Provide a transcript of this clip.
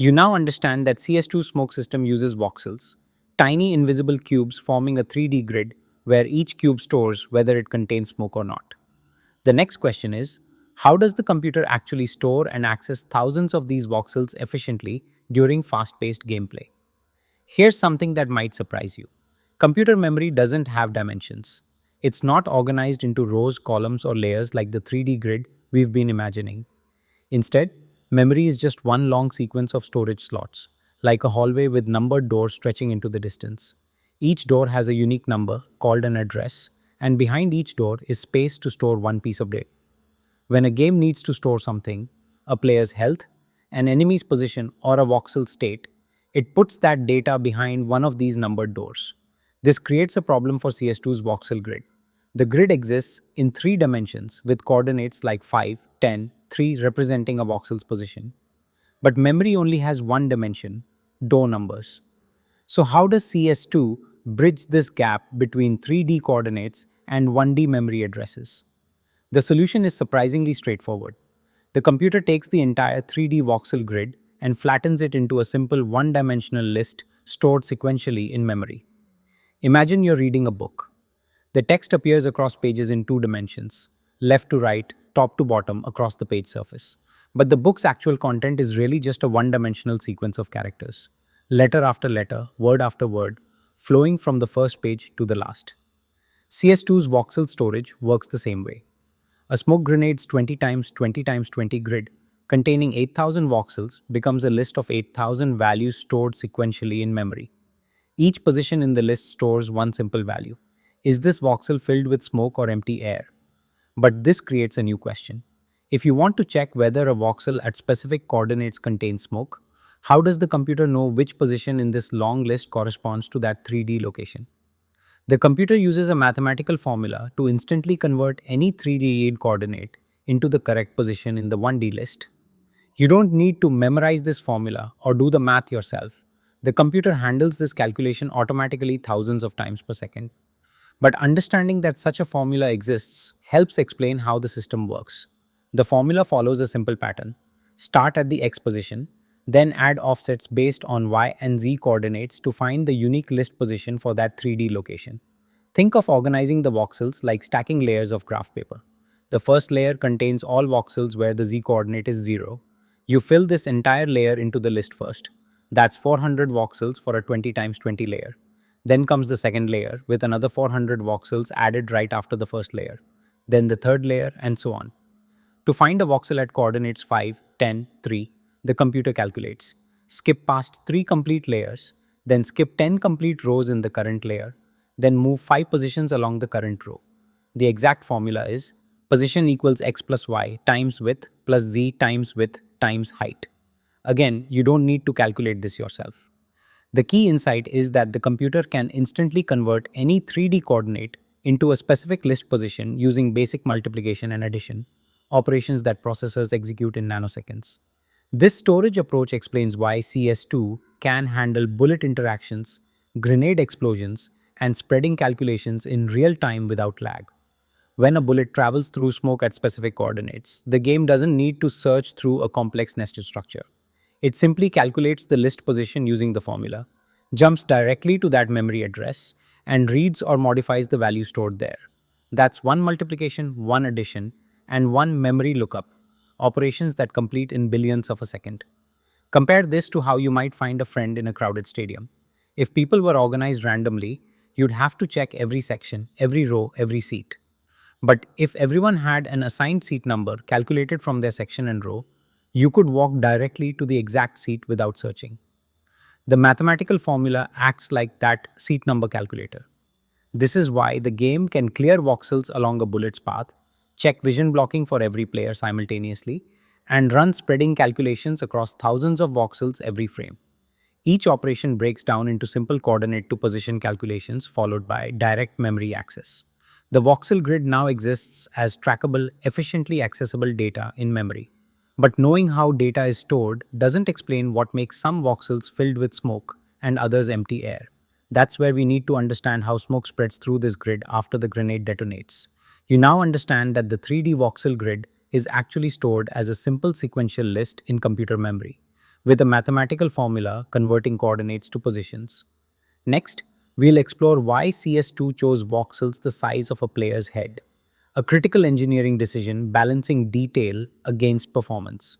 You now understand that CS2 smoke system uses voxels, tiny invisible cubes forming a 3D grid where each cube stores whether it contains smoke or not. The next question is, how does the computer actually store and access thousands of these voxels efficiently during fast-paced gameplay? Here's something that might surprise you. Computer memory doesn't have dimensions. It's not organized into rows, columns, or layers like the 3D grid we've been imagining. Instead, memory is just one long sequence of storage slots, like a hallway with numbered doors stretching into the distance. Each door has a unique number, called an address, and behind each door is space to store one piece of data. When a game needs to store something, a player's health, an enemy's position, or a voxel state, it puts that data behind one of these numbered doors. This creates a problem for CS2's voxel grid. The grid exists in three dimensions with coordinates like 5, 10, 3 representing a voxel's position. But memory only has one dimension, door numbers. So how does CS2 bridge this gap between 3D coordinates and 1D memory addresses? The solution is surprisingly straightforward. The computer takes the entire 3D voxel grid and flattens it into a simple one-dimensional list stored sequentially in memory. Imagine you're reading a book. The text appears across pages in two dimensions, left to right, top to bottom across the page surface. But the book's actual content is really just a one-dimensional sequence of characters, letter after letter, word after word, flowing from the first page to the last. CS2's voxel storage works the same way. A smoke grenade's 20 times 20 times 20 grid containing 8,000 voxels becomes a list of 8,000 values stored sequentially in memory. Each position in the list stores one simple value. Is this voxel filled with smoke or empty air? But this creates a new question. If you want to check whether a voxel at specific coordinates contains smoke, how does the computer know which position in this long list corresponds to that 3D location? The computer uses a mathematical formula to instantly convert any 3D coordinate into the correct position in the 1D list. You don't need to memorize this formula or do the math yourself. The computer handles this calculation automatically thousands of times per second. But understanding that such a formula exists helps explain how the system works. The formula follows a simple pattern. Start at the x position, then add offsets based on y and z coordinates to find the unique list position for that 3D location. Think of organizing the voxels like stacking layers of graph paper. The first layer contains all voxels where the z coordinate is 0. You fill this entire layer into the list first. That's 400 voxels for a 20 times 20 layer. Then comes the second layer with another 400 voxels added right after the first layer. Then the third layer and so on. To find a voxel at coordinates 5, 10, 3, the computer calculates. Skip past 3 complete layers, then skip 10 complete rows in the current layer, then move 5 positions along the current row. The exact formula is position equals x plus y times width plus z times width times height. Again, you don't need to calculate this yourself. The key insight is that the computer can instantly convert any 3D coordinate into a specific list position using basic multiplication and addition, operations that processors execute in nanoseconds. This storage approach explains why CS2 can handle bullet interactions, grenade explosions, and spreading calculations in real time without lag. When a bullet travels through smoke at specific coordinates, the game doesn't need to search through a complex nested structure. It simply calculates the list position using the formula, jumps directly to that memory address, and reads or modifies the value stored there. That's one multiplication, one addition, and one memory lookup, operations that complete in billions of a second. Compare this to how you might find a friend in a crowded stadium. If people were organized randomly, you'd have to check every section, every row, every seat. But if everyone had an assigned seat number calculated from their section and row, you could walk directly to the exact seat without searching. The mathematical formula acts like that seat number calculator. This is why the game can clear voxels along a bullet's path, check vision blocking for every player simultaneously, and run spreading calculations across thousands of voxels every frame. Each operation breaks down into simple coordinate to position calculations followed by direct memory access. The voxel grid now exists as trackable, efficiently accessible data in memory. But knowing how data is stored doesn't explain what makes some voxels filled with smoke and others empty air. That's where we need to understand how smoke spreads through this grid after the grenade detonates. You now understand that the 3D voxel grid is actually stored as a simple sequential list in computer memory. with a mathematical formula converting coordinates to positions. Next, we'll explore why CS2 chose voxels the size of a player's head, a critical engineering decision balancing detail against performance.